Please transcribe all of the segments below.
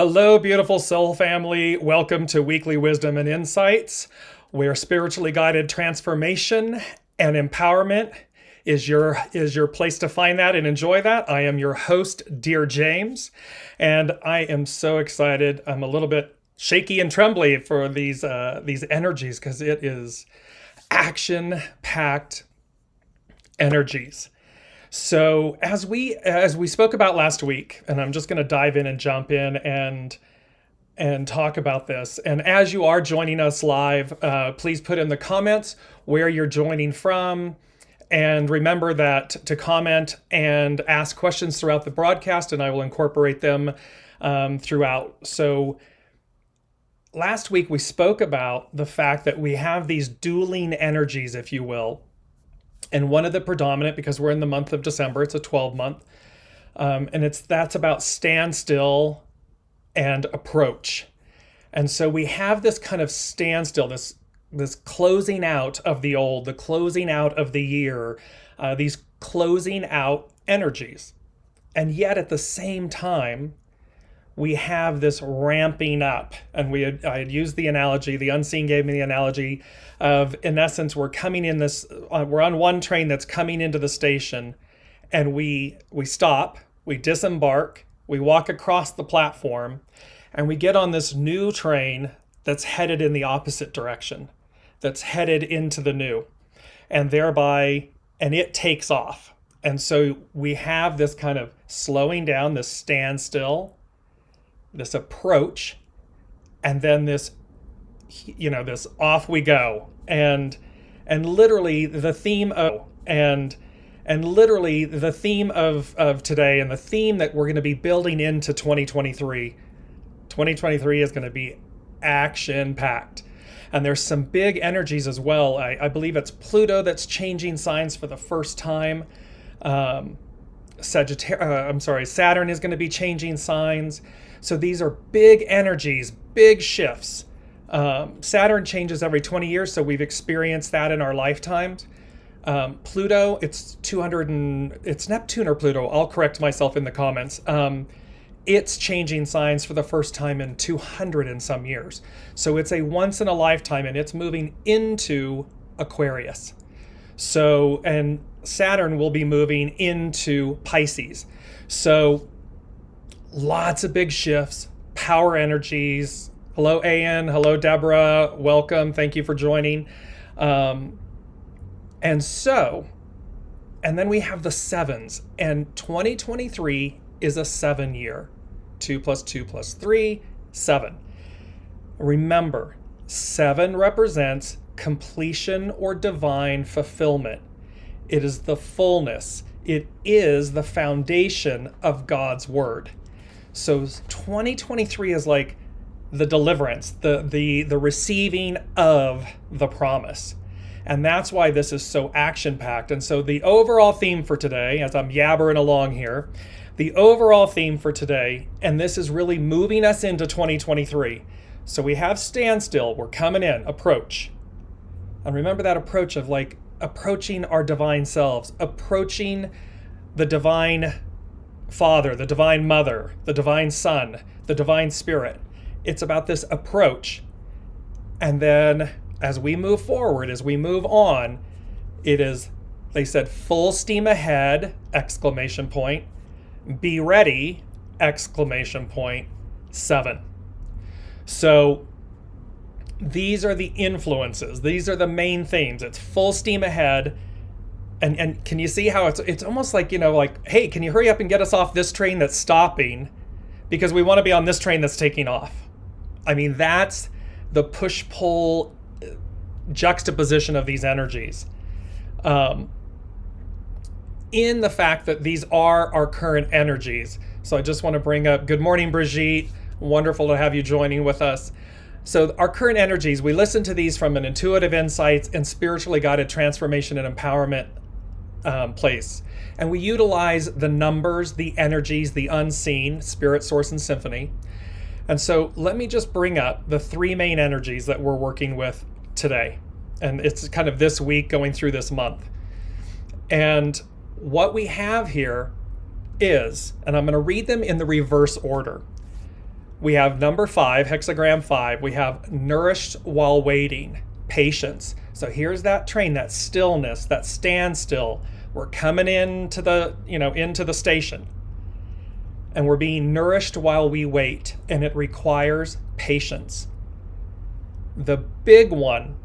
Hello, beautiful soul family. Welcome to Weekly Wisdom and Insights, where spiritually guided transformation and empowerment is your place to find that and enjoy that. I am your host, Dearjames, and I am so excited. I'm a little bit shaky and trembly for these energies because it is action-packed energies. So as we spoke about last week, and I'm just going to dive in and jump in and talk about this. And as you are joining us live, please put in the comments where you're joining from. And remember that to comment and ask questions throughout the broadcast, and I will incorporate them throughout. So last week we spoke about the fact that we have these dueling energies, if you will. And one of the predominant, because we're in the month of December, it's a 12-month, and that's about standstill and approach. And so we have this kind of standstill, this closing out of the old, the closing out of the year, these closing out energies. And yet at the same time, we have this ramping up. And I had used the analogy, the unseen gave me the analogy of, in essence, we're on one train that's coming into the station, and we stop, we disembark, we walk across the platform, and we get on this new train that's headed in the opposite direction, that's headed into the new, and it takes off. And so we have this kind of slowing down, this standstill, this approach, and then this off we go. And literally the theme of today, and the theme that we're going to be building into 2023 is going to be action packed. And there's some big energies as well. I believe it's Pluto that's changing signs for the first time. Saturn is going to be changing signs. So these are big energies, big shifts. Saturn changes every 20 years, so we've experienced that in our lifetimes. Pluto, it's Neptune or Pluto. I'll correct myself in the comments. It's changing signs for the first time in 200 and some years. So it's a once in a lifetime, and it's moving into Aquarius. So, and Saturn will be moving into Pisces. So lots of big shifts, power energies. Hello, Ann. Hello, Deborah. Welcome. Thank you for joining. And then we have the sevens, and 2023 is a 7 year. 2 + 2 + 3, 7. Remember, 7 represents completion or divine fulfillment. It is the fullness. It is the foundation of God's word. So 2023 is like the deliverance, the receiving of the promise. And that's why this is so action-packed. And so the overall theme for today, as I'm yabbering along here, the overall theme for today, and this is really moving us into 2023. So we have standstill, we're coming in, approach. And remember that approach of like approaching our divine selves, approaching the divine Father, the divine Mother, the divine Son, the divine Spirit. It's about this approach. And then as we move forward, as we move on, it is, they said, full steam ahead, exclamation point, be ready, exclamation point, 7. So these are the influences. These are the main themes. It's full steam ahead. And can you see how it's almost like, like, hey, can you hurry up and get us off this train that's stopping because we want to be on this train that's taking off. I mean, that's the push-pull juxtaposition of these energies. In the fact that these are our current energies. So I just want to bring up, good morning, Brigitte. Wonderful to have you joining with us. So our current energies, we listen to these from an intuitive insights and spiritually guided transformation and empowerment place. And we utilize the numbers, the energies, the unseen, spirit, source, and symphony. And so let me just bring up the 3 main energies that we're working with today. And it's kind of this week going through this month. And what we have here is, and I'm going to read them in the reverse order. We have number 5, hexagram 5. We have nourished while waiting, patience. So here's that train, that stillness, that standstill. We're coming into the, into the station. And we're being nourished while we wait, and it requires patience. The big one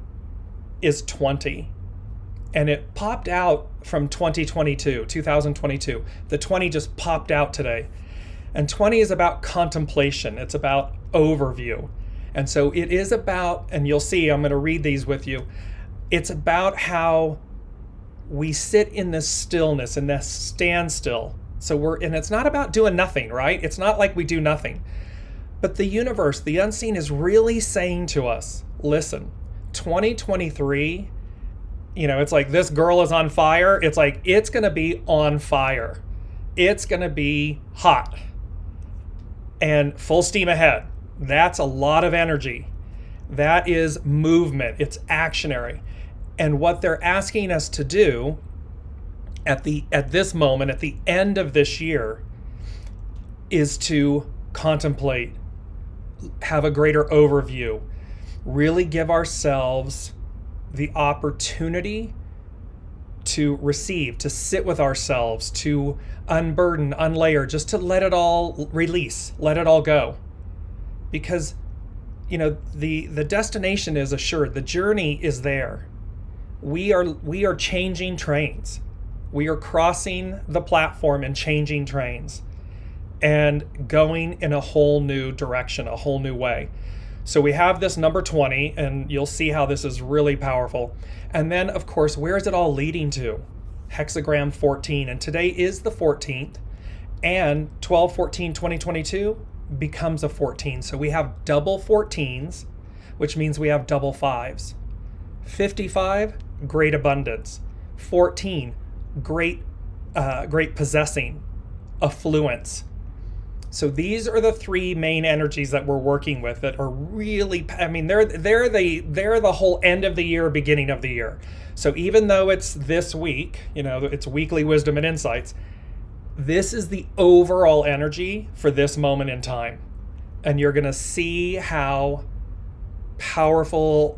is 20. And it popped out from 2022. The 20 just popped out today. And 20 is about contemplation. It's about overview. And so it is about, and you'll see, I'm going to read these with you. It's about how we sit in this stillness, in this standstill. And it's not about doing nothing, right? It's not like we do nothing. But the universe, the unseen, is really saying to us, listen, 2023, it's like this girl is on fire. It's like, it's going to be on fire. It's going to be hot and full steam ahead. That's a lot of energy. That is movement. It's actionary. And what they're asking us to do at this moment, at the end of this year, is to contemplate, have a greater overview, really give ourselves the opportunity to receive, to sit with ourselves, to unburden, unlayer, just to let it all release, let it all go. Because, the destination is assured, the journey is there. We are changing trains. We are crossing the platform and changing trains and going in a whole new direction, a whole new way. So we have this number 20, and you'll see how this is really powerful. And then, of course, where is it all leading to? Hexagram 14. And today is the 14th. And 12/14/2022 becomes a 14. So we have double 14s, which means we have double 5s. 55, great abundance. 14, great possessing, affluence. So these are the 3 main energies that we're working with that are really, they're the whole end of the year, beginning of the year. So even though it's this week, it's weekly wisdom and insights, this is the overall energy for this moment in time. And you're going to see how powerful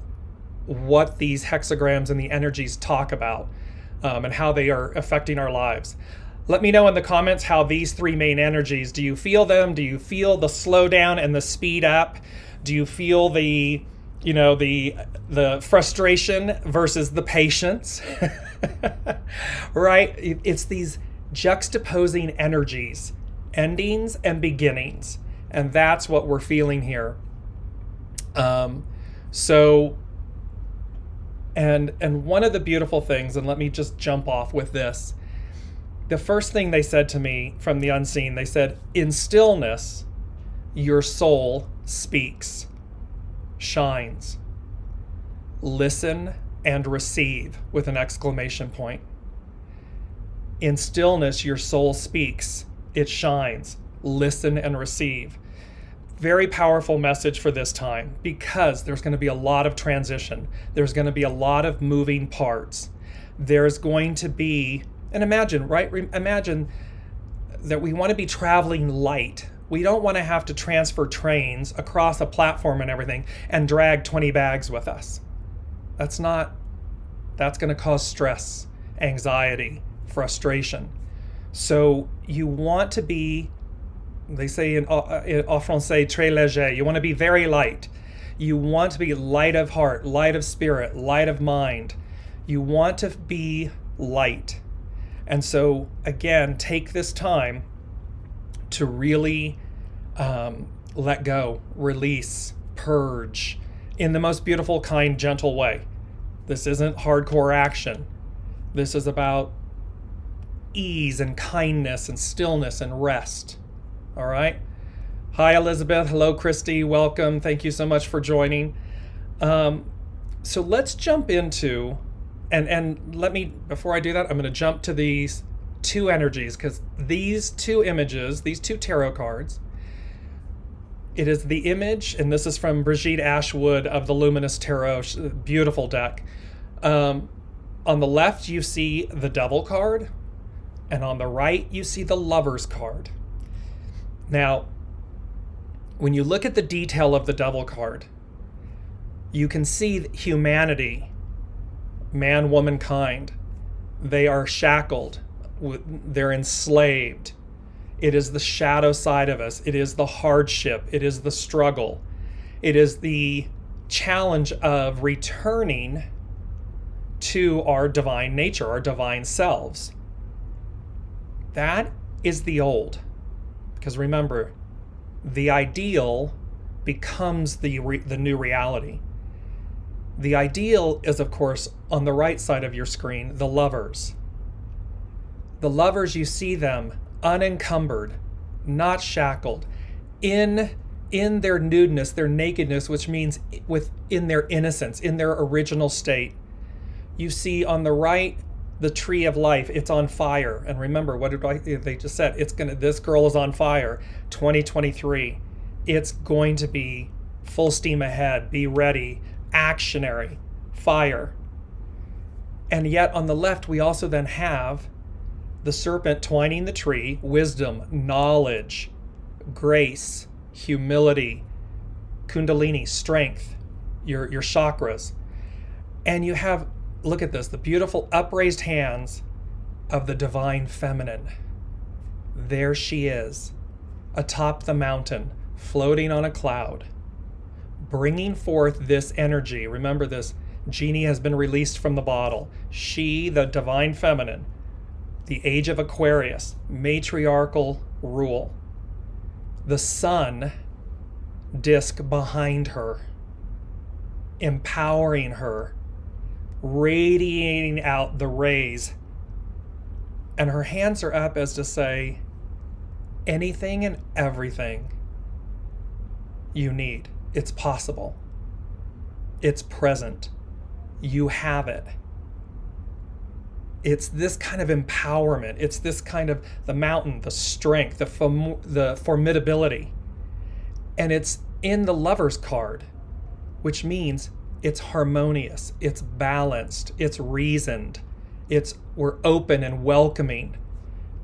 what these hexagrams and the energies talk about, and how they are affecting our lives. Let me know in the comments how these 3 main energies, do you feel them? Do you feel the slowdown and the speed up? Do you feel the frustration versus the patience? Right? It's these juxtaposing energies, endings and beginnings. And that's what we're feeling here. And one of the beautiful things, and let me just jump off with this. The first thing they said to me from the unseen, they said, in stillness, your soul speaks, shines. Listen and receive, with an exclamation point. In stillness, your soul speaks, it shines. Listen and receive. Very powerful message for this time, because there's going to be a lot of transition. There's going to be a lot of moving parts. There's going to be, and imagine, right? Imagine that we want to be traveling light. We don't want to have to transfer trains across a platform and everything and drag 20 bags with us. That's going to cause stress, anxiety, frustration. So you want to be, they say en français, très léger. You want to be very light. You want to be light of heart, light of spirit, light of mind. You want to be light. And so, again, take this time to really let go, release, purge in the most beautiful, kind, gentle way. This isn't hardcore action. This is about ease and kindness and stillness and rest. All right? Hi, Elizabeth. Hello, Christy. Welcome. Thank you so much for joining. So let's jump into, and let me, before I do that, I'm going to jump to these 2 energies, because these 2 images, these 2 tarot cards, it is the image, and this is from Brigitte Ashwood of the Luminous Tarot, beautiful deck. On the left, you see the Devil card, and on the right, you see the Lover's card. Now, when you look at the detail of the Devil card, you can see humanity, man, womankind. They are shackled. They're enslaved. It is the shadow side of us. It is the hardship. It is the struggle. It is the challenge of returning to our divine nature, our divine selves. That is the old. Because remember, the ideal becomes the new reality. The ideal is, of course, on the right side of your screen, the lovers. The lovers, you see them unencumbered, not shackled, in their nudeness, their nakedness, which means in their innocence, in their original state. You see on the right the tree of life. It's on fire. And remember, what did they just said? This girl is on fire. 2023. It's going to be full steam ahead. Be ready. Actionary. Fire. And yet on the left, we also then have the serpent twining the tree, wisdom, knowledge, grace, humility, kundalini, strength, your chakras. And you have, look at this, the beautiful upraised hands of the divine feminine. There she is, atop the mountain, floating on a cloud, bringing forth this energy. Remember, this genie has been released from the bottle. She, the divine feminine, the age of Aquarius, matriarchal rule. The sun disk behind her, empowering her, radiating out the rays. And her hands are up as to say, anything and everything you need. It's possible. It's present. You have it. It's this kind of empowerment. It's this kind of the mountain, the strength, the formidability. And it's in the Lover's card, which means it's harmonious, it's balanced, it's reasoned, we're open and welcoming.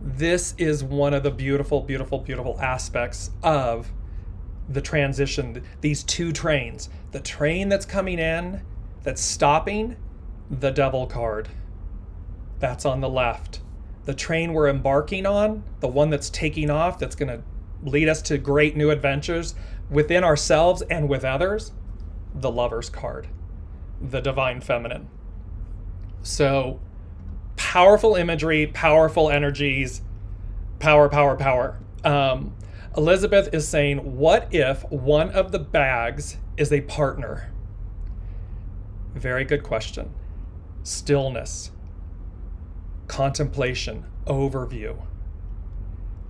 This is one of the beautiful, beautiful, beautiful aspects of the transition. These two trains, the train that's coming in, that's stopping, the Devil card. That's on the left. The train we're embarking on, the one that's taking off, that's going to lead us to great new adventures within ourselves and with others, the Lover's card, the divine feminine. So powerful imagery, powerful energies, power, power, power. Elizabeth is saying, what if one of the bags is a partner? Very good question. Stillness. Contemplation, overview.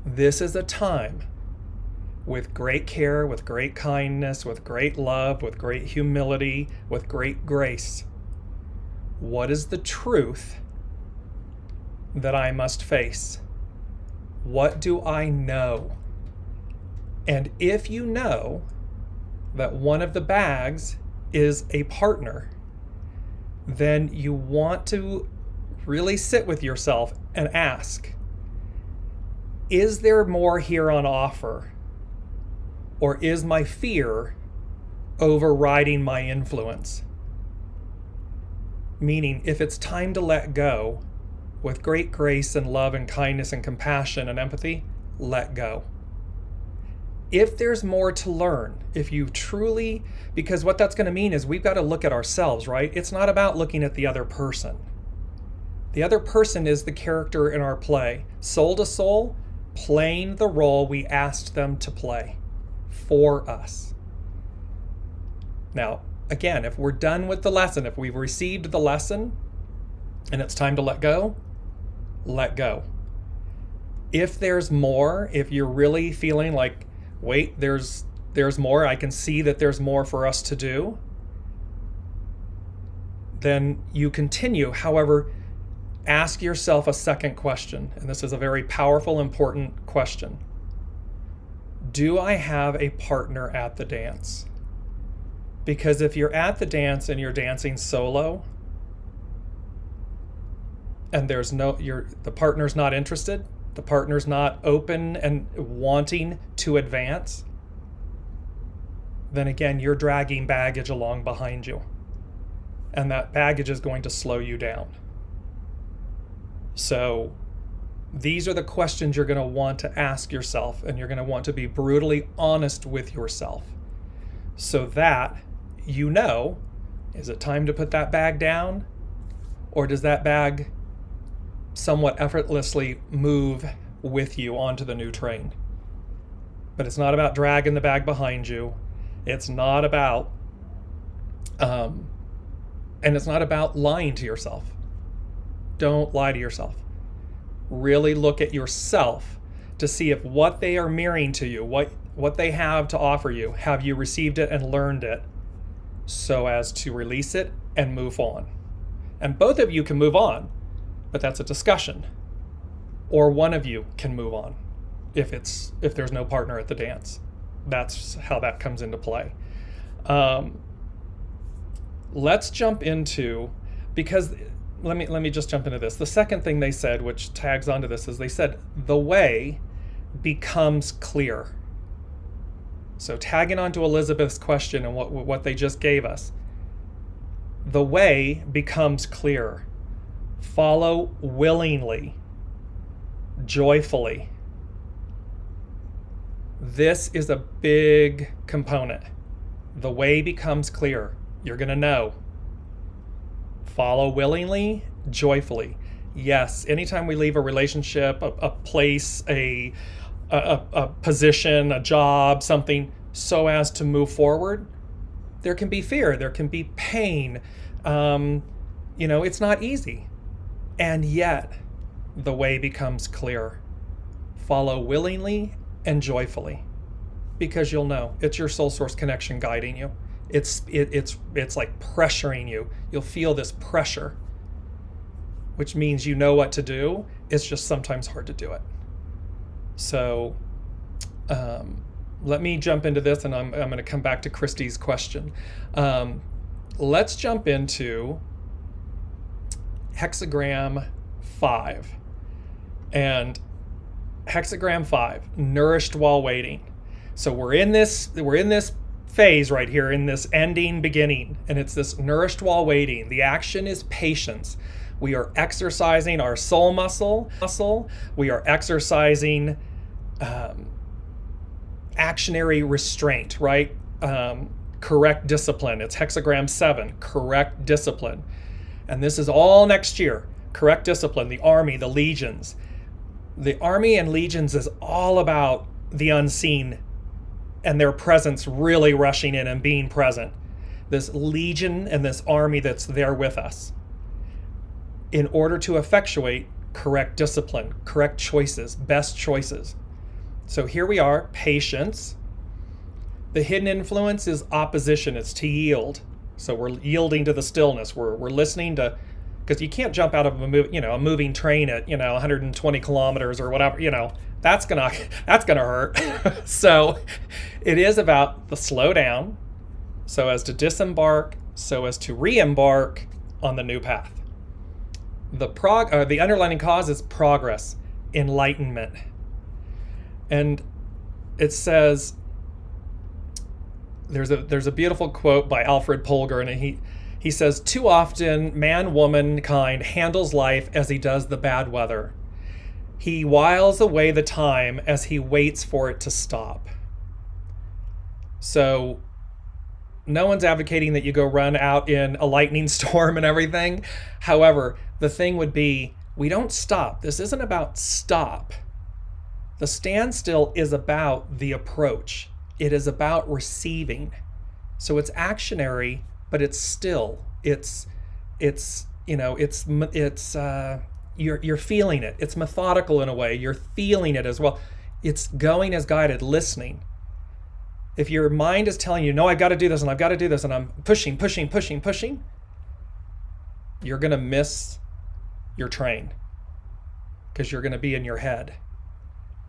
This is a time with great care, with great kindness, with great love, with great humility, with great grace. What is the truth that I must face? What do I know? And if you know that one of the bags is a partner, then you want to really sit with yourself and ask, is there more here on offer? Or is my fear overriding my influence? Meaning, if it's time to let go, with great grace and love and kindness and compassion and empathy, let go. If there's more to learn, if you truly, because what that's going to mean is we've got to look at ourselves, right? It's not about looking at the other person. The other person is the character in our play, soul to soul, playing the role we asked them to play for us. Now, again, if we're done with the lesson, if we've received the lesson and it's time to let go, let go. If there's more, if you're really feeling like, wait, there's more, I can see that there's more for us to do, then you continue. However, ask yourself a second question, and this is a very powerful, important question. Do I have a partner at the dance? Because if you're at the dance and you're dancing solo, and the partner's not interested, the partner's not open and wanting to advance, then again, you're dragging baggage along behind you. And that baggage is going to slow you down. So these are the questions you're going to want to ask yourself, and you're going to want to be brutally honest with yourself so that you know, is it time to put that bag down? Or does that bag somewhat effortlessly move with you onto the new train? But it's not about dragging the bag behind you. It's not about, and it's not about lying to yourself. Don't lie to yourself. Really look at yourself to see if what they are mirroring to you, what they have to offer you, have you received it and learned it so as to release it and move on. And both of you can move on, but that's a discussion. Or one of you can move on if there's no partner at the dance. That's how that comes into play. Let's jump into, because let me just jump into this. The second thing they said, which tags onto this, is they said the way becomes clear. So tagging onto Elizabeth's question and what they just gave us, the way becomes clear. Follow willingly, joyfully. This is a big component. The way becomes clear. You're going to know. Follow willingly, joyfully. Yes, anytime we leave a relationship, a place, a position, a job, something, so as to move forward, there can be fear, there can be pain. It's not easy. And yet, the way becomes clear. Follow willingly and joyfully, because you'll know it's your soul source connection guiding you. It's like pressuring you. You'll feel this pressure, which means you know what to do. It's just sometimes hard to do it. So let me jump into this, and I'm going to come back to Christy's question. Let's jump into hexagram 5. And hexagram 5, nourished while waiting. So we're in this phase right here, in this ending beginning, and it's this nourished while waiting. The action is patience. We are exercising our soul muscle. We are exercising actionary restraint, right? Correct discipline. It's hexagram 7, correct discipline. And this is all next year. Correct discipline, the army, the legions. The army and legions is all about the unseen and their presence really rushing in and being present. This legion and this army that's there with us, in order to effectuate correct discipline, correct choices, best choices. So here we are, patience. The hidden influence is opposition, it's to yield. So we're yielding to the stillness. We're listening to, because you can't jump out of a moving train at 120 kilometers or whatever. That's gonna hurt. So it is about the slow down, so as to disembark, so as to re-embark on the new path. The underlying cause is progress, enlightenment, and it says. There's a beautiful quote by Alfred Polgar, and he says, "Too often womankind handles life as he does the bad weather. He whiles away the time as he waits for it to stop." So no one's advocating that you go run out in a lightning storm and everything. However, the thing would be, we don't stop. This isn't about stop. The standstill is about the approach. It is about receiving. So it's actionary, but it's still. You're feeling it. It's methodical in a way. You're feeling it as well. It's going as guided, listening. If your mind is telling you, no, I've got to do this and I've got to do this, and I'm pushing, you're going to miss your train, because you're going to be in your head,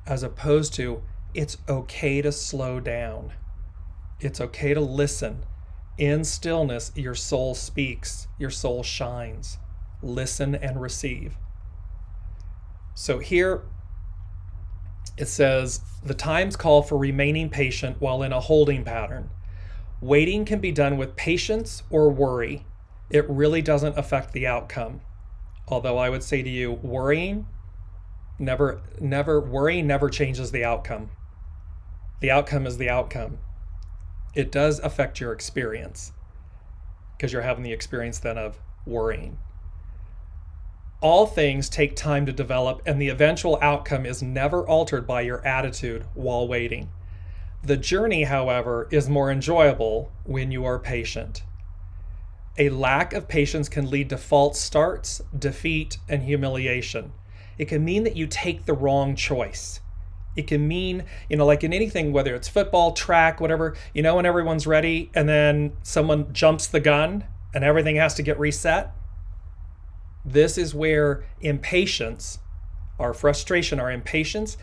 as opposed to, it's okay to slow down. It's okay to listen. In stillness, your soul speaks, your soul shines. Listen and receive. So here it says, the times call for remaining patient while in a holding pattern. Waiting can be done with patience or worry. It really doesn't affect the outcome. Although I would say to you, worrying never changes the outcome. The outcome is the outcome. It does affect your experience because you're having the experience then of worrying. All things take time to develop, and the eventual outcome is never altered by your attitude while waiting. The journey, however, is more enjoyable when you are patient. A lack of patience can lead to false starts, defeat, and humiliation. It can mean that you take the wrong choice. It can mean, like in anything, whether it's football, track, whatever, when everyone's ready and then someone jumps the gun and everything has to get reset. This is where impatience, our frustration, our impatience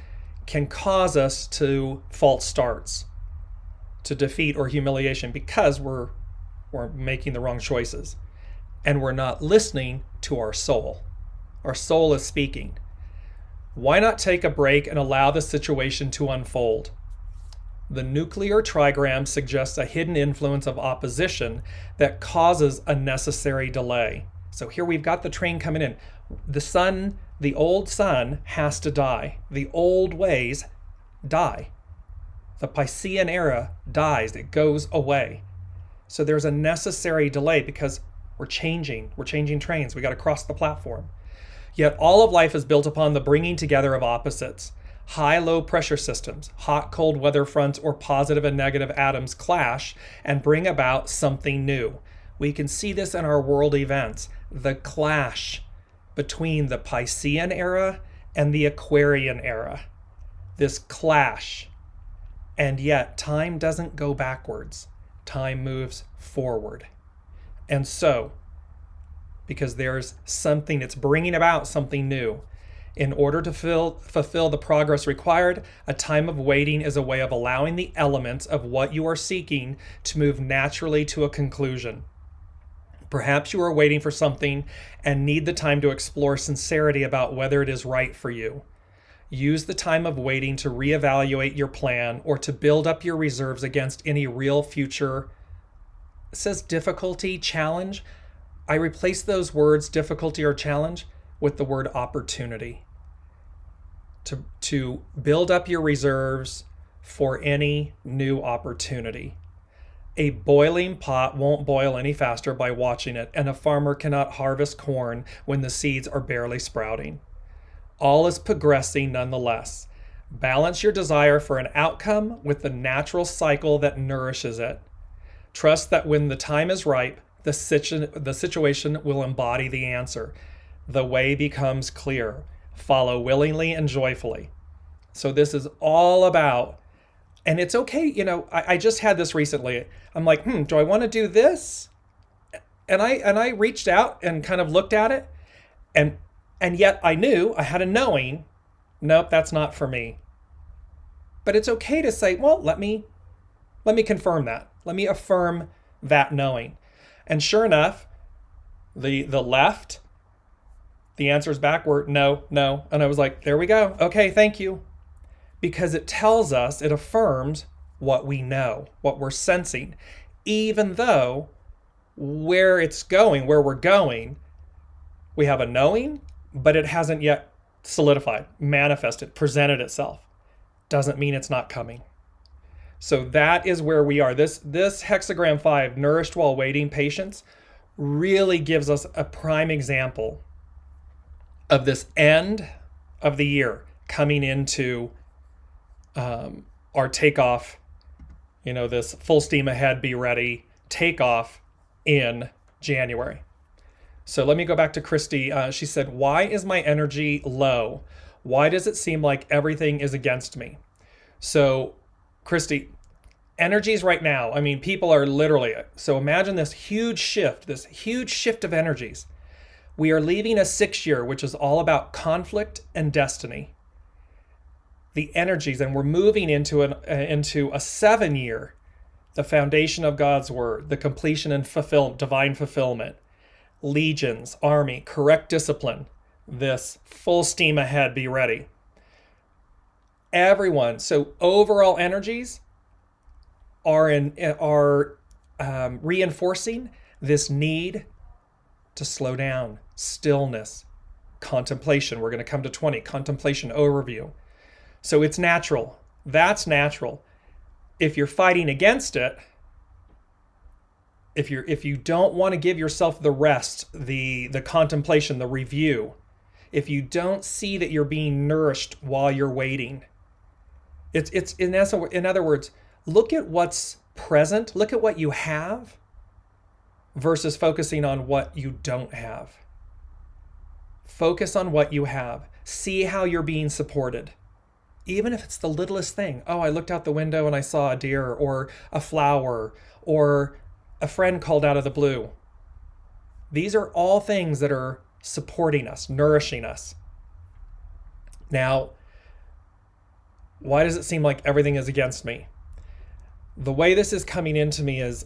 can cause us to false starts, to defeat or humiliation because we're making the wrong choices and we're not listening to our soul. Our soul is speaking. Why not take a break and allow the situation to unfold? The nuclear trigram suggests a hidden influence of opposition that causes a necessary delay. So here we've got the train coming in. The old sun has to die. The old ways die. The Piscean era dies. It goes away. So there's a necessary delay because we're changing trains. We got to cross the platform. Yet all of life is built upon the bringing together of opposites. High-low pressure systems, hot-cold weather fronts, or positive and negative atoms clash and bring about something new. We can see this in our world events. The clash between the Piscean era and the Aquarian era. This clash. And yet time doesn't go backwards. Time moves forward. And so, because there's something, it's bringing about something new. In order to fulfill the progress required, a time of waiting is a way of allowing the elements of what you are seeking to move naturally to a conclusion. Perhaps you are waiting for something and need the time to explore sincerity about whether it is right for you. Use the time of waiting to reevaluate your plan or to build up your reserves against any real future, it says difficulty, challenge. I replace those words, difficulty or challenge, with the word opportunity. To build up your reserves for any new opportunity. A boiling pot won't boil any faster by watching it, and a farmer cannot harvest corn when the seeds are barely sprouting. All is progressing nonetheless. Balance your desire for an outcome with the natural cycle that nourishes it. Trust that when the time is ripe, the situation will embody the answer. The way becomes clear. Follow willingly and joyfully. So this is all about, and it's okay, I just had this recently. I'm like, do I want to do this? And I reached out and kind of looked at it, and yet I had a knowing, nope, that's not for me. But it's okay to say, well, let me confirm that. Let me affirm that knowing. And sure enough, the left, the answers back were no. And I was like, there we go. Okay, thank you. Because it tells us, it affirms what we know, what we're sensing, even though where we're going, we have a knowing, but it hasn't yet solidified, manifested, presented itself. Doesn't mean it's not coming. So that is where we are. This hexagram 5, nourished while waiting patience, really gives us a prime example of this end of the year coming into our takeoff, this full steam ahead, be ready, takeoff in January. So let me go back to Christy. She said, why is my energy low? Why does it seem like everything is against me? So Christy, energies right now, people are literally, so imagine this huge shift of energies. We are leaving a 6 year, which is all about conflict and destiny. The energies, and we're moving into a 7 year, the foundation of God's word, the completion and divine fulfillment, legions, army, correct discipline, this full steam ahead, be ready. Everyone, so overall energies are reinforcing this need to slow down, stillness, contemplation. We're going to come to 20, contemplation overview. So it's natural. That's natural. If you're fighting against it, if you don't want to give yourself the rest, the contemplation, the review, if you don't see that you're being nourished while you're waiting, it's in other words, look at what's present, look at what you have versus focusing on what you don't have. Focus on what you have. See how you're being supported. Even if it's the littlest thing. Oh, I looked out the window and I saw a deer or a flower or a friend called out of the blue. These are all things that are supporting us, nourishing us. Now, why does it seem like everything is against me? The way this is coming into me is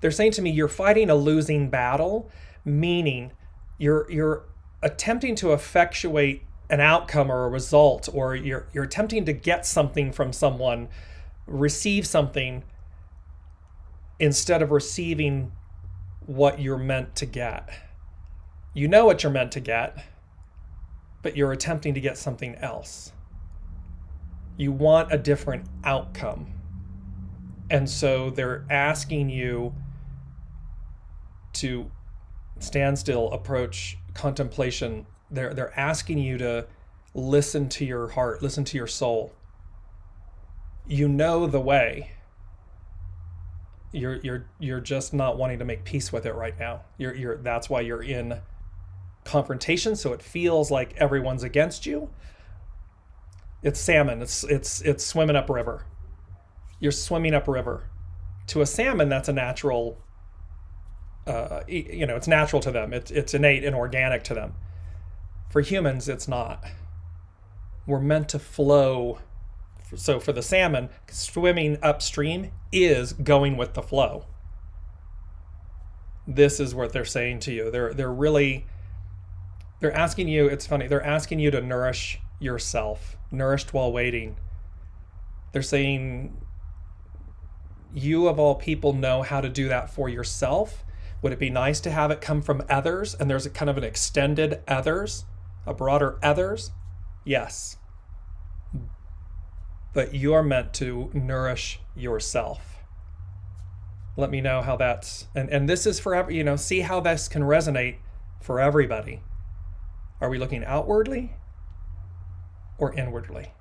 they're saying to me, you're fighting a losing battle, meaning you're attempting to effectuate an outcome or a result, or you're attempting to get something from someone, receive something, instead of receiving what you're meant to get. You know what you're meant to get, but you're attempting to get something else. You want a different outcome. And so they're asking you to stand still, approach, contemplation. They're asking you to listen to your heart, listen to your soul. You know the way. You're just not wanting to make peace with it right now. That's why you're in confrontation, so it feels like everyone's against you. It's salmon. It's swimming upriver. You're swimming upriver. To a salmon, that's a natural. It's natural to them. It's innate and organic to them. For humans, it's not. We're meant to flow. So for the salmon, swimming upstream is going with the flow. This is what they're saying to you. They're asking you, it's funny, they're asking you to nourish yourself, nourished while waiting. They're saying, you of all people know how to do that for yourself. Would it be nice to have it come from others? And there's a kind of an extended others, a broader others? Yes. But you are meant to nourish yourself. Let me know how that's, and this is for, see how this can resonate for everybody. Are we looking outwardly or inwardly?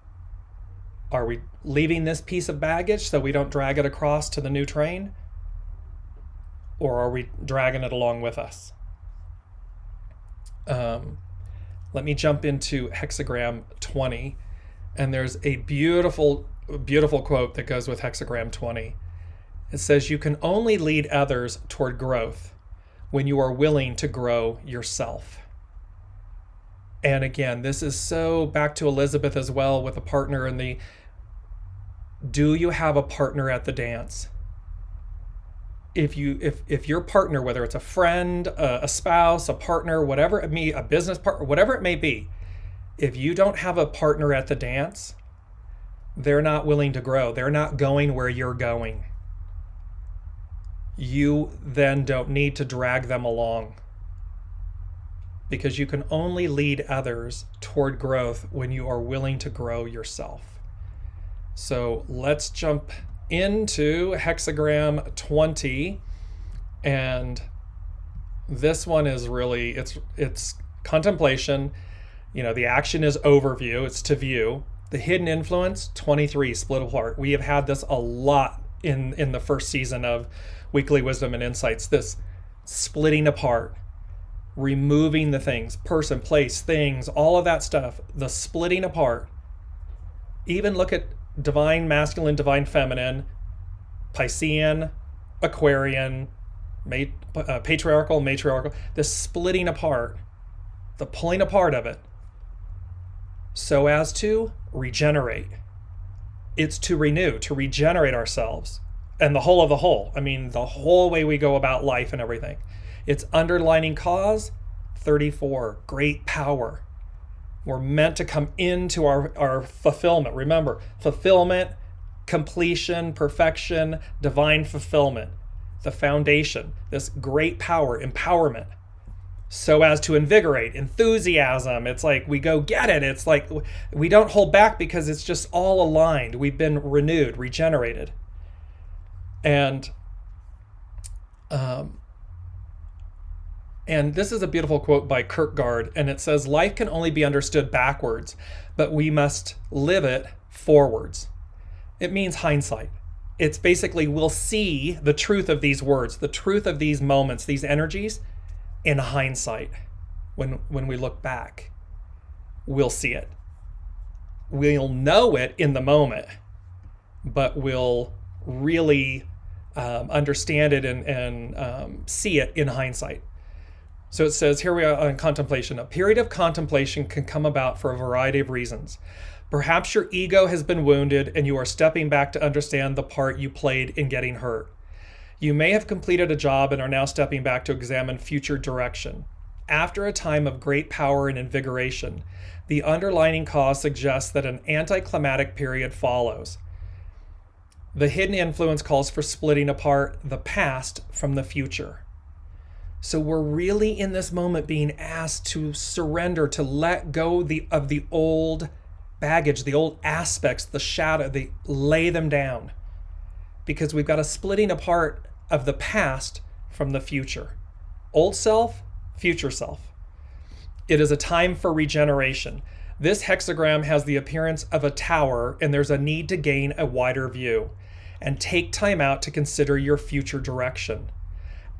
Are we leaving this piece of baggage so we don't drag it across to the new train? Or are we dragging it along with us? Let me jump into hexagram 20. And there's a beautiful, beautiful quote that goes with hexagram 20. It says, you can only lead others toward growth when you are willing to grow yourself. And again, this is so back to Elizabeth as well with a partner in do you have a partner at the dance? If your partner, whether it's a friend, a spouse, a partner, whatever it may, a business partner, whatever it may be, if you don't have a partner at the dance, they're not willing to grow. They're not going where you're going. You then don't need to drag them along, because you can only lead others toward growth when you are willing to grow yourself. So let's jump into hexagram 20. And this one is really, it's contemplation. The action is overview, it's to view. The hidden influence, 23, split apart. We have had this a lot in the first season of Weekly Wisdom and Insights, this splitting apart, removing the things, person, place, things, all of that stuff, the splitting apart. Even look at divine masculine, divine feminine, Piscean, Aquarian, patriarchal, matriarchal, the splitting apart, the pulling apart of it, so as to regenerate. It's to renew, to regenerate ourselves. And the whole of the whole. I mean, the whole way we go about life and everything. It's underlining cause, 34, great power. We're meant to come into our fulfillment. Remember, fulfillment completion, perfection, divine fulfillment, the foundation, this great power, empowerment, so as to invigorate, enthusiasm. It's like we go get it. It's like we don't hold back because it's just all aligned. We've been renewed, regenerated. And this is a beautiful quote by Kierkegaard, and it says, "Life can only be understood backwards, but we must live it forwards." It means hindsight. It's basically we'll see the truth of these words, the truth of these moments, these energies in hindsight. When we look back, we'll see it. We'll know it in the moment, but we'll really understand it and see it in hindsight. So it says, here we are on contemplation. A period of contemplation can come about for a variety of reasons. Perhaps your ego has been wounded and you are stepping back to understand the part you played in getting hurt. You may have completed a job and are now stepping back to examine future direction. After a time of great power and invigoration, the underlying cause suggests that an anticlimactic period follows. The hidden influence calls for splitting apart the past from the future. So we're really in this moment being asked to surrender, to let go of the old baggage, the old aspects, the shadow, lay them down. Because we've got a splitting apart of the past from the future. Old self, future self. It is a time for regeneration. This hexagram has the appearance of a tower, and there's a need to gain a wider view and take time out to consider your future direction.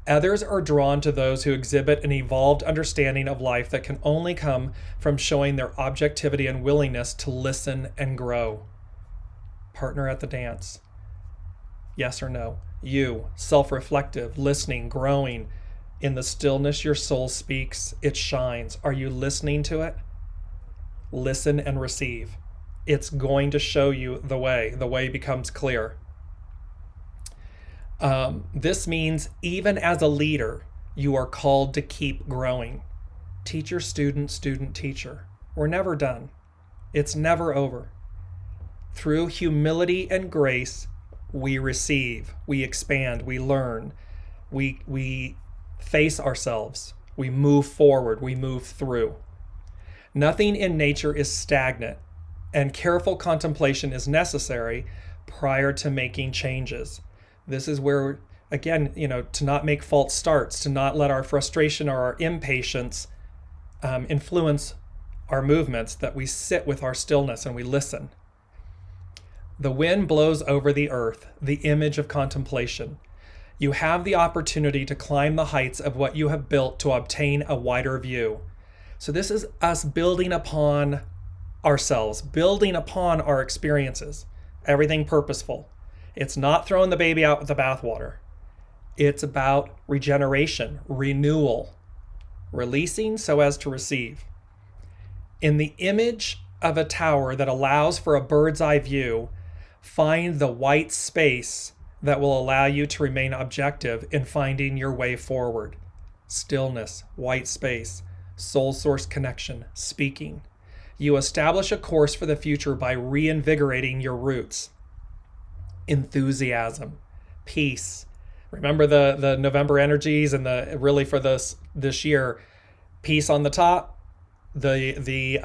Others are drawn to those who exhibit an evolved understanding of life that can only come from showing their objectivity and willingness to listen and grow. Partner at the dance. Yes or no? You, self-reflective, listening, growing. In the stillness your soul speaks, it shines. Are you listening to it? Listen and receive. It's going to show you the way. The way becomes clear. This means even as a leader, you are called to keep growing. Teacher, student, student, teacher. We're never done. It's never over. Through humility and grace, we receive, we expand, we learn, we face ourselves, we move forward, we move through. Nothing in nature is stagnant, and careful contemplation is necessary prior to making changes. This is where, again, to not make false starts, to not let our frustration or our impatience influence our movements, that we sit with our stillness and we listen. The wind blows over the earth, the image of contemplation. You have the opportunity to climb the heights of what you have built to obtain a wider view. So this is us building upon ourselves, building upon our experiences, everything purposeful. It's not throwing the baby out with the bathwater. It's about regeneration, renewal, releasing so as to receive. In the image of a tower that allows for a bird's eye view, find the white space that will allow you to remain objective in finding your way forward. Stillness, white space, soul source connection, speaking. You establish a course for the future by reinvigorating your roots. Enthusiasm, peace. Remember the November energies and really for this year, peace on the top, the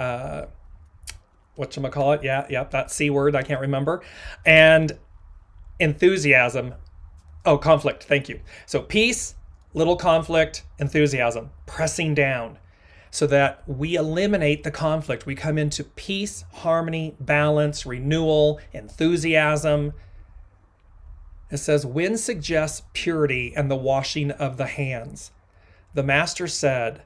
whatchamacallit, yeah, that C word, I can't remember. And enthusiasm, conflict, thank you. So peace, little conflict, enthusiasm, pressing down so that we eliminate the conflict. We come into peace, harmony, balance, renewal, enthusiasm. It says, wind suggests purity and the washing of the hands. The master said,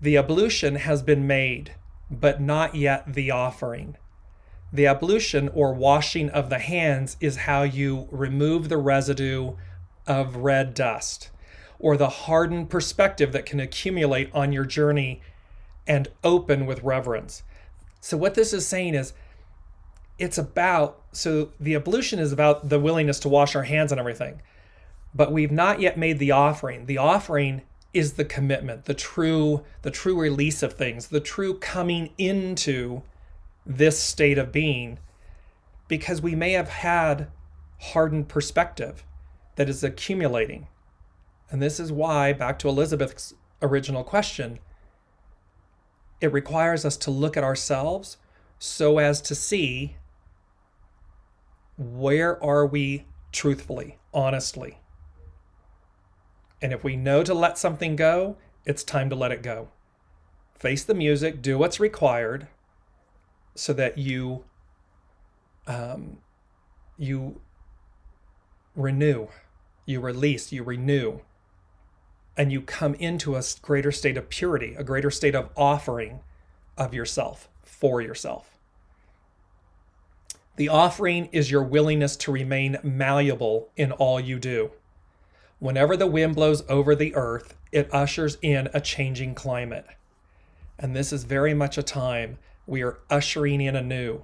the ablution has been made, but not yet the offering. The ablution or washing of the hands is how you remove the residue of red dust or the hardened perspective that can accumulate on your journey and open with reverence. So what this is saying is, so the ablution is about the willingness to wash our hands and everything, but we've not yet made the offering. The offering is the commitment, the true release of things, the true coming into this state of being because we may have had hardened perspective that is accumulating. And this is why, back to Elizabeth's original question, it requires us to look at ourselves so as to see, where are we truthfully, honestly? And if we know to let something go, it's time to let it go. Face the music, do what's required so that you renew, you release, you renew, and you come into a greater state of purity, a greater state of offering of yourself for yourself. The offering is your willingness to remain malleable in all you do. Whenever the wind blows over the earth, it ushers in a changing climate. And this is very much a time we are ushering in anew.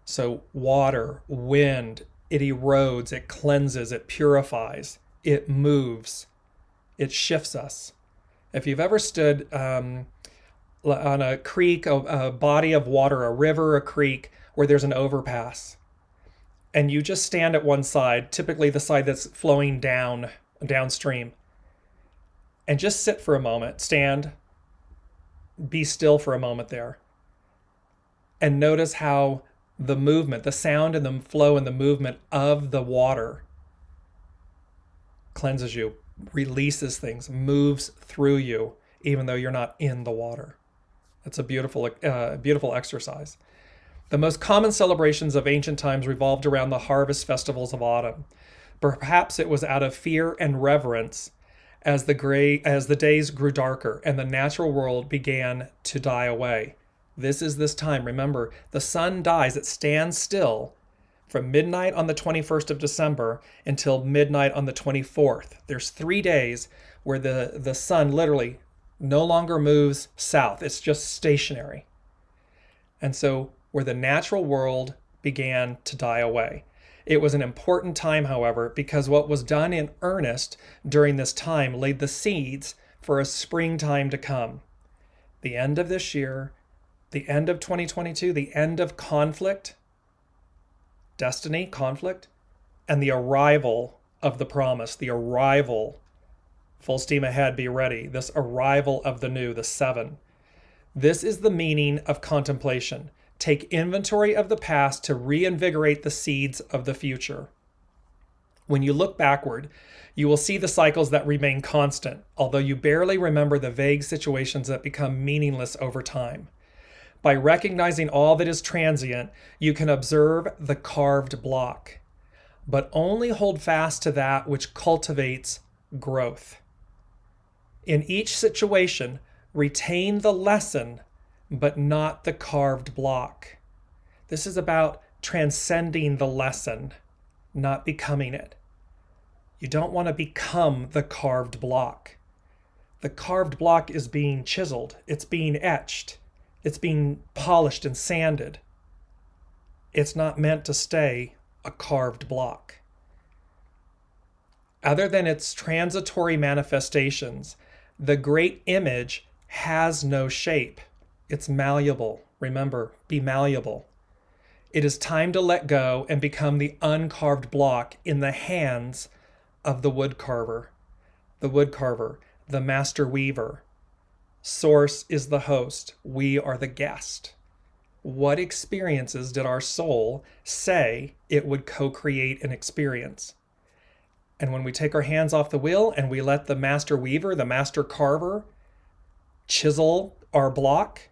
So water, wind, it erodes, it cleanses, it purifies, it moves, it shifts us. If you've ever stood on a creek, a body of water, a river, a creek, where there's an overpass, and you just stand at one side, typically the side that's flowing downstream, and just sit for a moment, stand, be still for a moment there, and notice how the movement, the sound and the flow and the movement of the water cleanses you, releases things, moves through you, even though you're not in the water. That's a beautiful exercise. The most common celebrations of ancient times revolved around the harvest festivals of autumn. Perhaps it was out of fear and reverence as the days grew darker and the natural world began to die away. This time, remember, the sun dies, it stands still from midnight on the 21st of December until midnight on the 24th. There's 3 days where the sun literally no longer moves south. It's just stationary. And so where the natural world began to die away. It was an important time, however, because what was done in earnest during this time laid the seeds for a springtime to come. The end of this year, the end of 2022, the end of conflict, destiny, conflict, and the arrival of the promise, the arrival, full steam ahead, be ready, this arrival of the new, the 7. This is the meaning of contemplation. Take inventory of the past to reinvigorate the seeds of the future. When you look backward, you will see the cycles that remain constant, although you barely remember the vague situations that become meaningless over time. By recognizing all that is transient, you can observe the carved block, but only hold fast to that which cultivates growth. In each situation, retain the lesson, but not the carved block. This is about transcending the lesson, not becoming it. You don't want to become the carved block. The carved block is being chiseled. It's being etched. It's being polished and sanded. It's not meant to stay a carved block. Other than its transitory manifestations, the great image has no shape. It's malleable. Remember, be malleable. It is time to let go and become the uncarved block in the hands of the woodcarver. The woodcarver, the master weaver. Source is the host. We are the guest. What experiences did our soul say it would co-create an experience? And when we take our hands off the wheel and we let the master weaver, the master carver, chisel our block,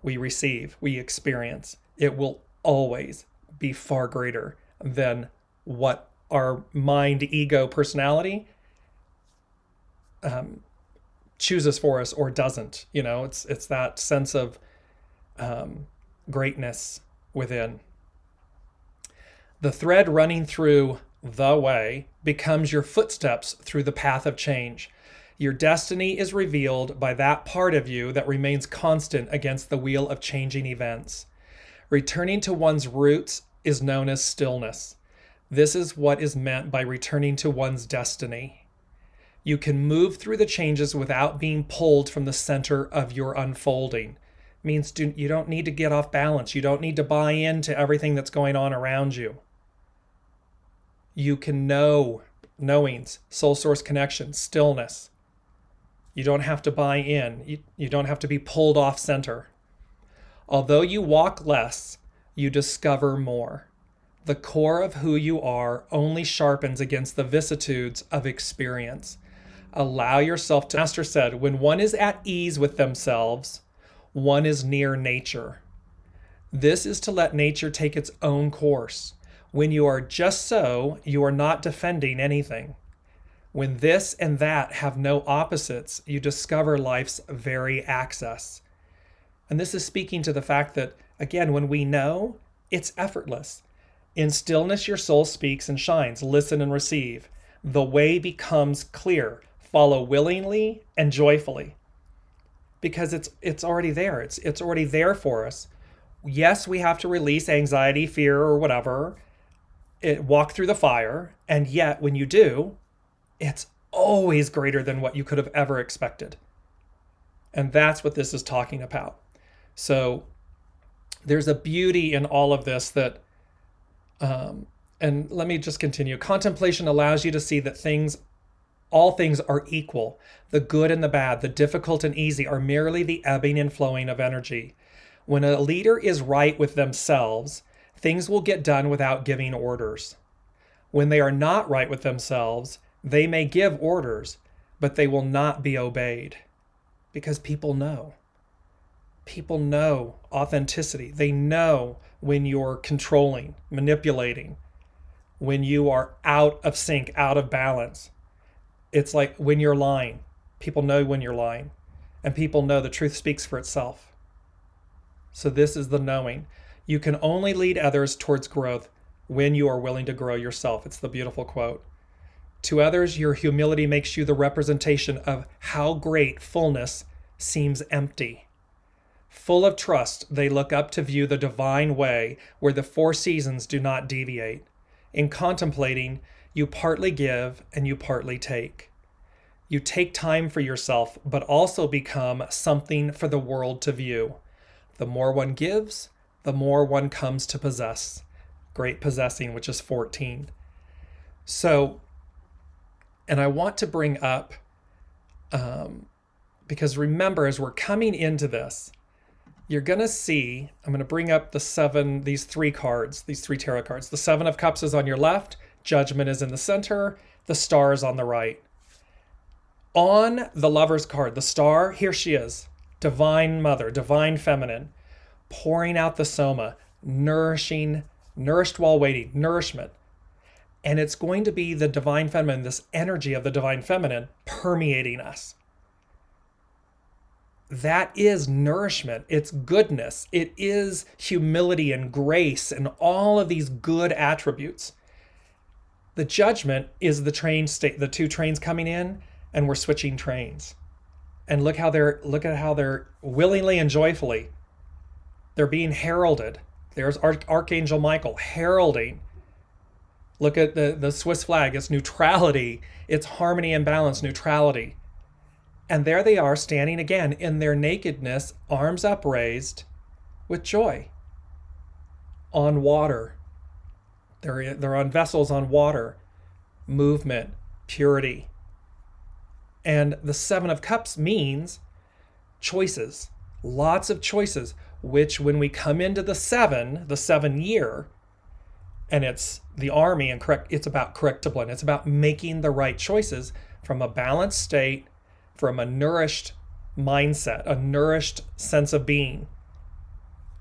we receive, we experience. It will always be far greater than what our mind, ego, personality chooses for us or doesn't. You know, it's that sense of greatness within. The thread running through the way becomes your footsteps through the path of change. Your destiny is revealed by that part of you that remains constant against the wheel of changing events. Returning to one's roots is known as stillness. This is what is meant by returning to one's destiny. You can move through the changes without being pulled from the center of your unfolding. means you don't need to get off balance. You don't need to buy into everything that's going on around you. You can know, knowings, soul source connection, stillness. You don't have to buy in. You don't have to be pulled off center. Although you walk less, you discover more. The core of who you are only sharpens against the vicissitudes of experience. Allow yourself to, Master said, when one is at ease with themselves, one is near nature. This is to let nature take its own course. When you are just so, you are not defending anything. When this and that have no opposites, you discover life's very access. And this is speaking to the fact that, again, when we know, it's effortless. In stillness, your soul speaks and shines. Listen and receive. The way becomes clear. Follow willingly and joyfully. Because it's already there. It's already there for us. Yes, we have to release anxiety, fear, or whatever. Walk through the fire. And yet, when you do, it's always greater than what you could have ever expected. And that's what this is talking about. So there's a beauty in all of this that, and let me just continue. Contemplation allows you to see that all things are equal. The good and the bad, the difficult and easy are merely the ebbing and flowing of energy. When a leader is right with themselves, things will get done without giving orders. When they are not right with themselves, they may give orders, but they will not be obeyed. Because people know. People know authenticity. They know when you're controlling, manipulating, when you are out of sync, out of balance. It's like when you're lying. People know when you're lying. And people know the truth speaks for itself. So this is the knowing. You can only lead others towards growth when you are willing to grow yourself. It's the beautiful quote. To others, your humility makes you the representation of how great fullness seems empty. Full of trust, they look up to view the divine way where the four seasons do not deviate. In contemplating, you partly give and you partly take. You take time for yourself, but also become something for the world to view. The more one gives, the more one comes to possess. Great possessing, which is 14. So, and I want to bring up, because remember, as we're coming into this, you're going to see, I'm going to bring up these three tarot cards. The Seven of Cups is on your left, Judgment is in the center, the Star is on the right. On the Lover's card, the Star, here she is, Divine Mother, Divine Feminine, pouring out the soma, nourished while waiting, nourishment. And it's going to be the Divine Feminine, this energy of the Divine Feminine permeating us. That is nourishment. It's goodness. It is humility and grace and all of these good attributes. The Judgment is the two trains coming in, and we're switching trains. And look at how they're willingly and joyfully, they're being heralded. There's Archangel Michael heralding. Look at the Swiss flag. It's neutrality. It's harmony and balance, neutrality. And there they are standing again in their nakedness, arms upraised with joy on water. They're on vessels on water, movement, purity. And the Seven of Cups means choices, lots of choices, which when we come into the 7 year, and it's the army and it's about correct discipline. It's about making the right choices from a balanced state, from a nourished mindset, a nourished sense of being,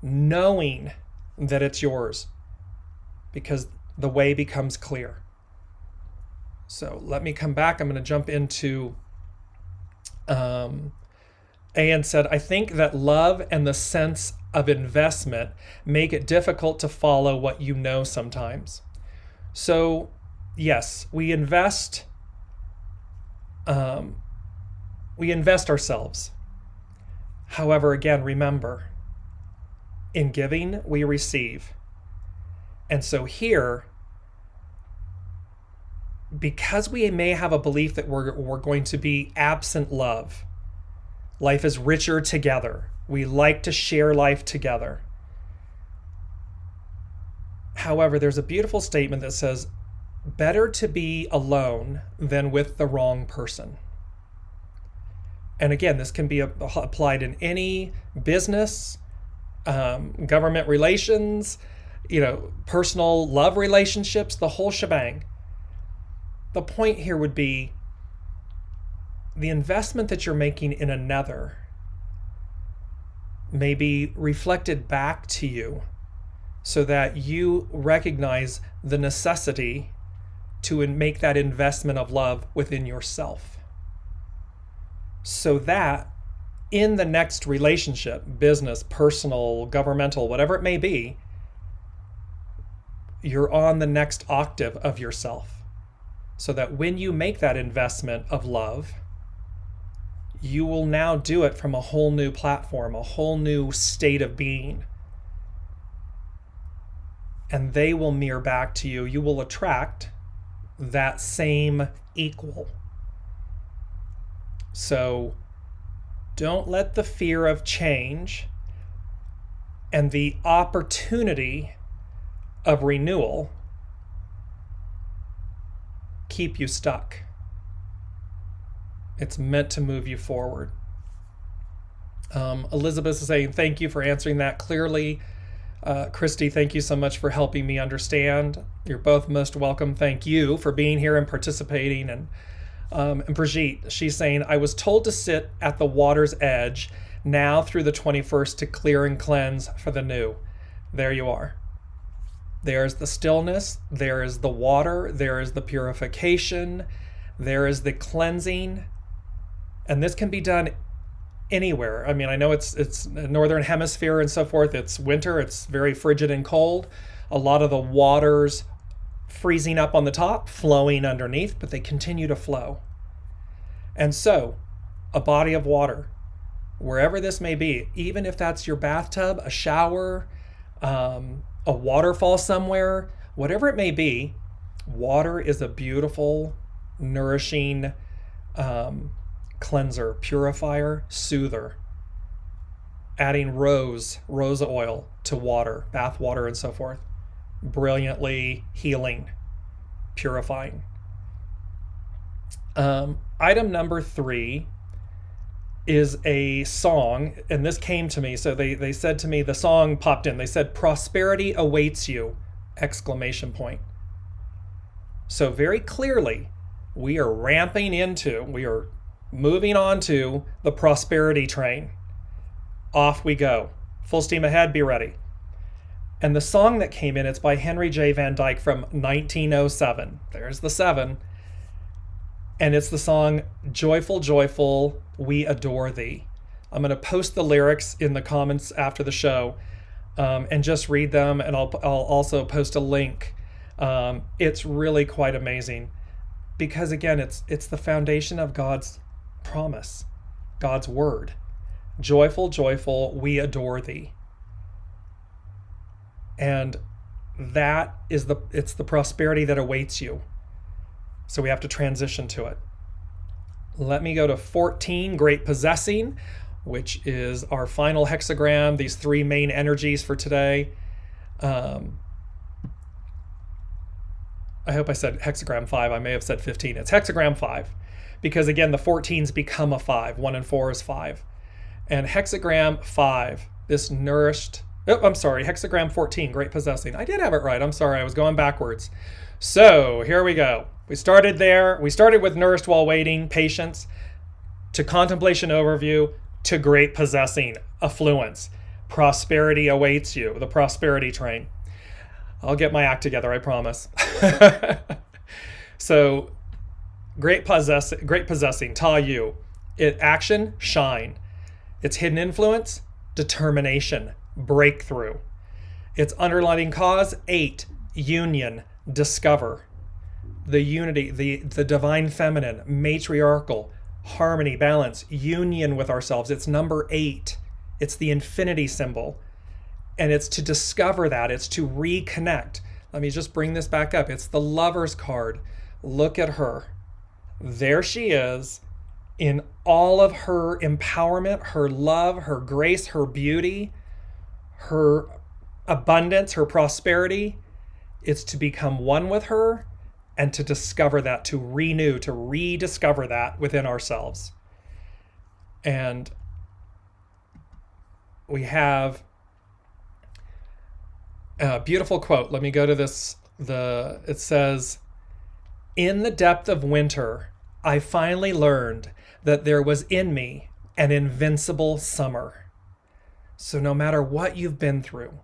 knowing that it's yours, because the way becomes clear. So let me come back. I'm going to jump into, Anne said, I think that love and the sense of investment make it difficult to follow what you know sometimes. So yes, we invest ourselves. However, again, remember, in giving, we receive. And so here, because we may have a belief that we're going to be absent love, life is richer together. We like to share life together. However, there's a beautiful statement that says, better to be alone than with the wrong person. And again, this can be applied in any business, government relations, personal love relationships, the whole shebang. The point here would be the investment that you're making in another may be reflected back to you so that you recognize the necessity to make that investment of love within yourself. So that in the next relationship, business, personal, governmental, whatever it may be, you're on the next octave of yourself. So that when you make that investment of love, you will now do it from a whole new platform, a whole new state of being. And they will mirror back to you. You will attract that same equal. So don't let the fear of change and the opportunity of renewal keep you stuck. It's meant to move you forward. Elizabeth is saying, thank you for answering that clearly. Christy, thank you so much for helping me understand. You're both most welcome. Thank you for being here and participating. And Brigitte, she's saying, I was told to sit at the water's edge now through the 21st to clear and cleanse for the new. There you are. There's the stillness. There is the water. There is the purification. There is the cleansing. And this can be done anywhere. I mean, I know it's northern hemisphere and so forth. It's winter. It's very frigid and cold. A lot of the waters freezing up on the top, flowing underneath, but they continue to flow. And so, a body of water, wherever this may be, even if that's your bathtub, a shower, a waterfall somewhere, whatever it may be, water is a beautiful, nourishing cleanser, purifier, soother. Adding rose oil to water, bath water and so forth. Brilliantly healing, purifying. Item number 3 is a song, and this came to me. So they said to me, the song popped in. They said, prosperity awaits you, ! So very clearly, we are moving on to the prosperity train. Off we go. Full steam ahead, be ready. And the song that came in, it's by Henry J. Van Dyke from 1907. There's the 7. And it's the song, Joyful, Joyful, We Adore Thee. I'm going to post the lyrics in the comments after the show and just read them. And I'll also post a link. It's really quite amazing because, again, it's the foundation of God's promise, God's word. Joyful, joyful, we adore thee. And that is it's the prosperity that awaits you. So we have to transition to it. Let me go to 14, great possessing, which is our final hexagram, these 3 main energies for today. I hope I said hexagram 5. I may have said 15. It's hexagram 5. Because again, the 14s become a 5. 1 and 4 is 5. And hexagram 5, this nourished... hexagram 14, great possessing. I did have it right. I'm sorry, I was going backwards. So here we go. We started there. We started with nourished while waiting, patience, to contemplation overview, to great possessing, affluence. Prosperity awaits you, the prosperity train. I'll get my act together, I promise. So, great possessing, ta you. Action, shine. Its hidden influence, determination, breakthrough. Its underlying cause, 8, union, discover. The unity, the divine feminine, matriarchal, harmony, balance, union with ourselves. It's number 8. It's the infinity symbol. And it's to discover that. It's to reconnect. Let me just bring this back up. It's the Lover's card. Look at her. There she is, in all of her empowerment, her love, her grace, her beauty, her abundance, her prosperity. It's to become one with her and to discover that, to renew, to rediscover that within ourselves. And we have a beautiful quote. Let me go to this. It says, "In the depth of winter, I finally learned that there was in me an invincible summer." So no matter what you've been through,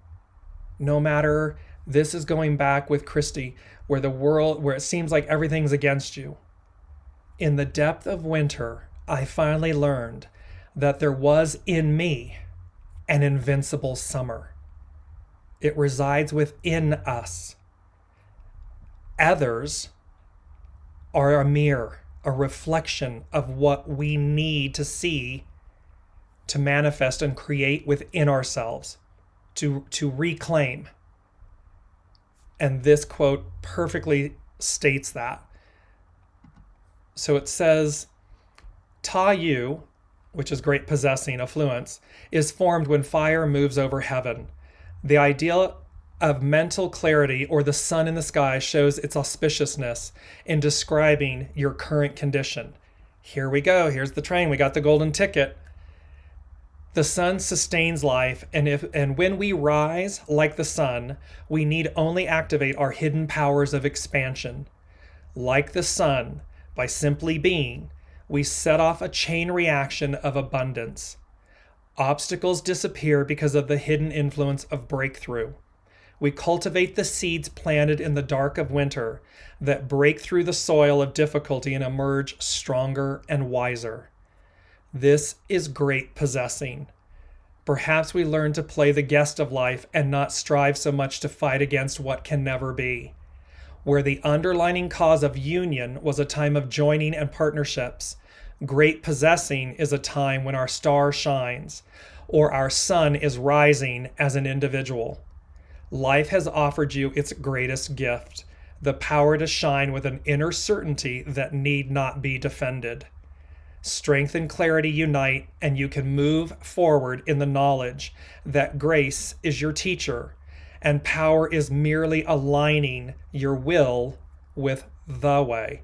no matter, this is going back with Christy, where it seems like everything's against you. In the depth of winter, I finally learned that there was in me an invincible summer. It resides within us. Others are a mirror, a reflection of what we need to see to manifest and create within ourselves, to reclaim. And this quote perfectly states that. So it says, "Ta yu," which is great possessing affluence, "is formed when fire moves over heaven. The idea of mental clarity or the sun in the sky shows its auspiciousness in describing your current condition." Here we go. Here's the train. We got the golden ticket. The sun sustains life, and when we rise like the sun, we need only activate our hidden powers of expansion. Like the sun, by simply being, we set off a chain reaction of abundance. Obstacles disappear because of the hidden influence of breakthrough. We cultivate the seeds planted in the dark of winter that break through the soil of difficulty and emerge stronger and wiser. This is great possessing. Perhaps we learn to play the guest of life and not strive so much to fight against what can never be. Where the underlining cause of union was a time of joining and partnerships, great possessing is a time when our star shines, or our sun is rising as an individual. Life has offered you its greatest gift, the power to shine with an inner certainty that need not be defended. Strength and clarity unite, and you can move forward in the knowledge that grace is your teacher, and power is merely aligning your will with the way.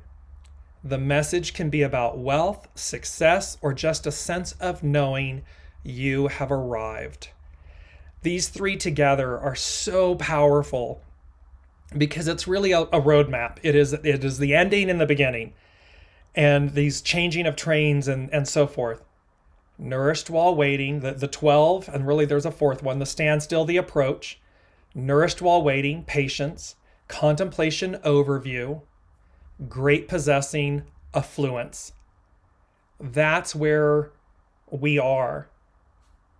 The message can be about wealth, success, or just a sense of knowing you have arrived. These three together are so powerful because it's really a roadmap. It is the ending and the beginning, and these changing of trains and so forth. Nourished while waiting, the 12, and really there's a fourth one, the standstill, the approach. Nourished while waiting, patience. Contemplation, overview. Great possessing, affluence. That's where we are.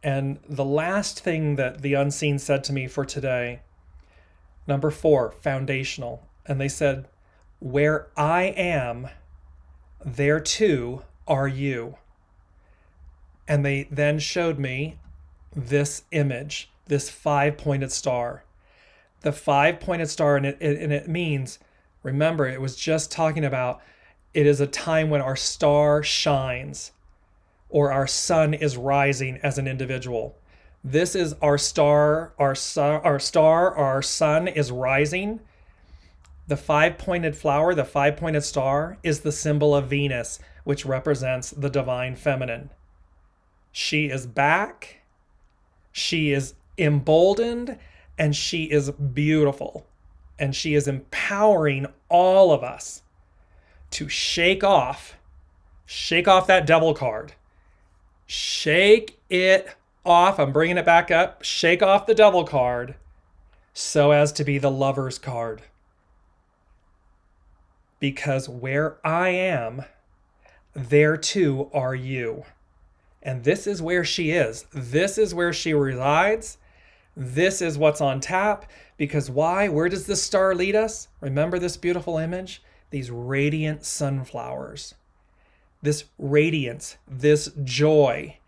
And the last thing that the unseen said to me for today, number 4, foundational. And they said, "Where I am, there too are you." And they then showed me this image, this 5-pointed star. The 5-pointed star, and it means, remember, it was just talking about, it is a time when our star shines, or our sun is rising as an individual. This is our star, our sun is rising. The 5-pointed flower, the 5-pointed star, is the symbol of Venus, which represents the divine feminine. She is back, she is emboldened, and she is beautiful. And she is empowering all of us to shake off that devil card. Shake it off. I'm bringing it back up. Shake off the devil card so as to be the lover's card. Because where I am, there too are you. And this is where she is. This is where she resides. This is what's on tap. Because why? Where does this star lead us? Remember this beautiful image? These radiant sunflowers. This radiance, this joy,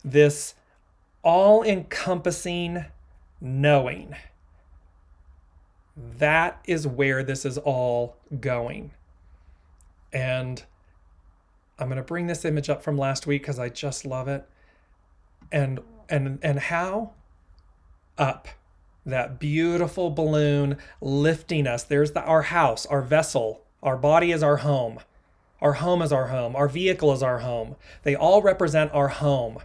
this all-encompassing knowing. That is where this is all going. And I'm going to bring this image up from last week because I just love it. And how? Up. That beautiful balloon lifting us. There's our house, our vessel. Our body is our home. Our home is our home. Our vehicle is our home. They all represent our home.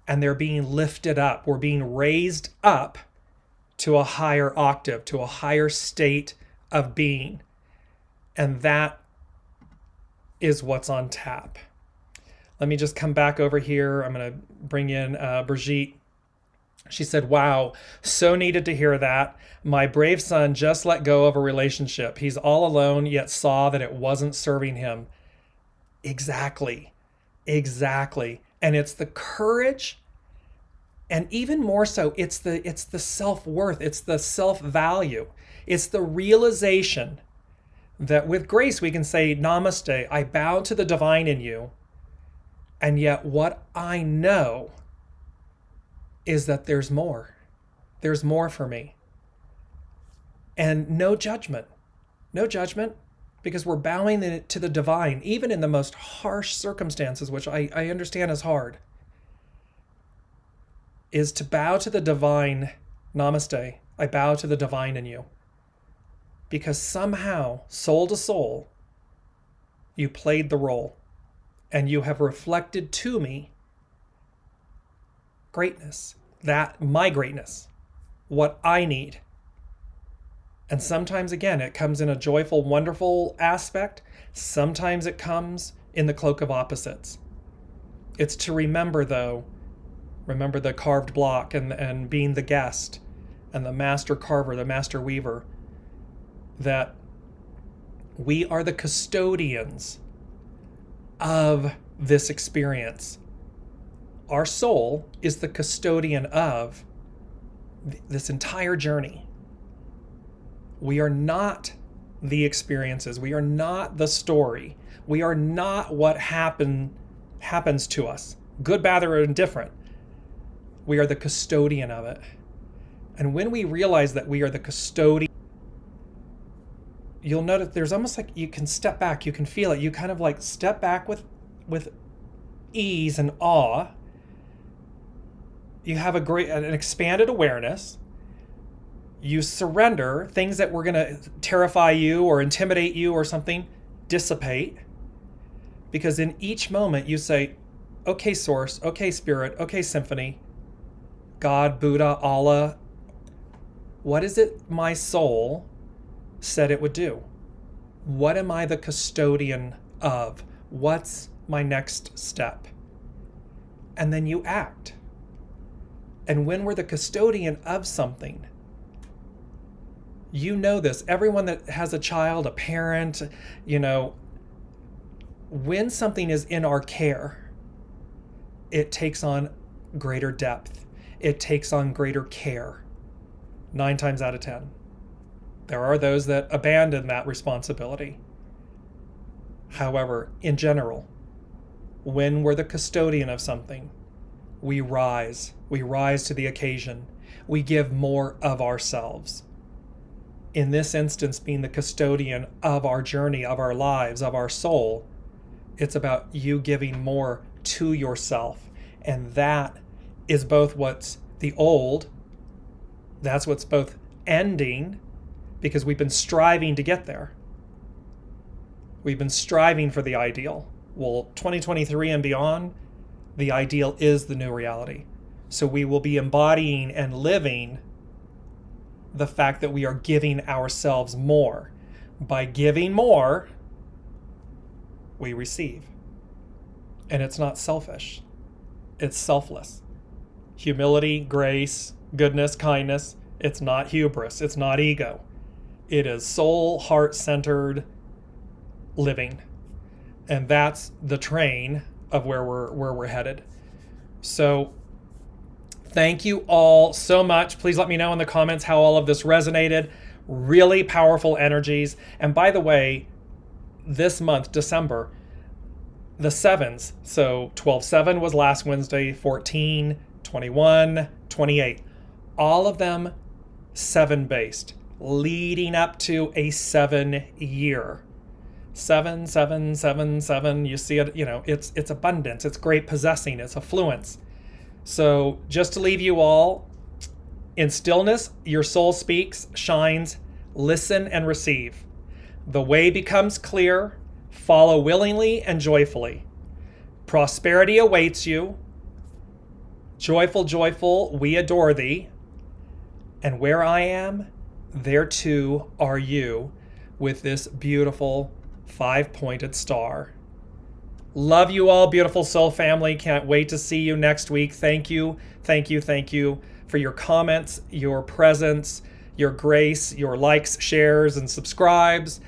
And they're being lifted up. We're being raised up to a higher octave, to a higher state of being. And that is what's on tap. Let me just come back over here. I'm going to bring in Brigitte. She said, wow, so needed to hear that. My brave son just let go of a relationship. He's all alone, yet saw that it wasn't serving him. Exactly. And it's the courage, and even more so, it's the self-worth, it's the self-value. It's the realization that with grace we can say, Namaste, I bow to the divine in you. And yet what I know is that there's more. There's more for me. And no judgment, because we're bowing to the divine, even in the most harsh circumstances, which I understand is hard, is to bow to the divine. Namaste, I bow to the divine in you. Because somehow, soul to soul, you played the role, and you have reflected to me greatness, my greatness, what I need. And sometimes, again, it comes in a joyful, wonderful aspect. Sometimes it comes in the cloak of opposites. It's to remember, though, remember the carved block and being the guest and the master carver, the master weaver, that we are the custodians of this experience. Our soul is the custodian of this entire journey. We are not the experiences. We are not the story. We are not what happens to us, good, bad, or indifferent. We are the custodian of it. And when we realize that we are the custodian, you'll notice there's almost like you can step back, you can feel it. You kind of like step back with ease and awe. You have an expanded awareness. You surrender. Things that were going to terrify you or intimidate you or something dissipate. Because in each moment you say, okay, source, okay, spirit, okay, symphony, God, Buddha, Allah, what is it my soul said it would do? What am I the custodian of? What's my next step? And then you act. And when we're the custodian of something, you know this, everyone that has a child, a parent, when something is in our care, it takes on greater depth. It takes on greater care. 9 times out of 10. There are those that abandon that responsibility. However, in general, when we're the custodian of something, we rise to the occasion. We give more of ourselves. In this instance, being the custodian of our journey, of our lives, of our soul, it's about you giving more to yourself. And that is both what's the old, that's what's both ending, because we've been striving to get there. We've been striving for the ideal. Well, 2023 and beyond, the ideal is the new reality. So we will be embodying and living the fact that we are giving ourselves more. By giving more, we receive. And it's not selfish. It's selfless. Humility, grace, goodness, kindness. It's not hubris. It's not ego. It is soul, heart-centered living. And that's the train of where we're headed. So thank you all so much. Please let me know in the comments how all of this resonated. Really powerful energies. And by the way, this month, December, the 7s, so 12/7 was last Wednesday, 14, 21, 28. All of them 7-based, leading up to a 7-year. 7, 7, 7, 7. You see it, it's abundance, it's great possessing, it's affluence. So just to leave you all, in stillness, your soul speaks, shines, listen and receive. The way becomes clear, follow willingly and joyfully. Prosperity awaits you. Joyful, joyful, we adore thee. And where I am, there too are you, with this beautiful 5-pointed star. Love you all, beautiful soul family. Can't wait to see you next week. Thank you, thank you, thank you for your comments, your presence, your grace, your likes, shares, and subscribes.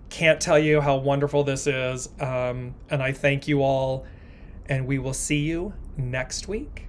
Can't tell you how wonderful this is. And I thank you all, and we will see you next week.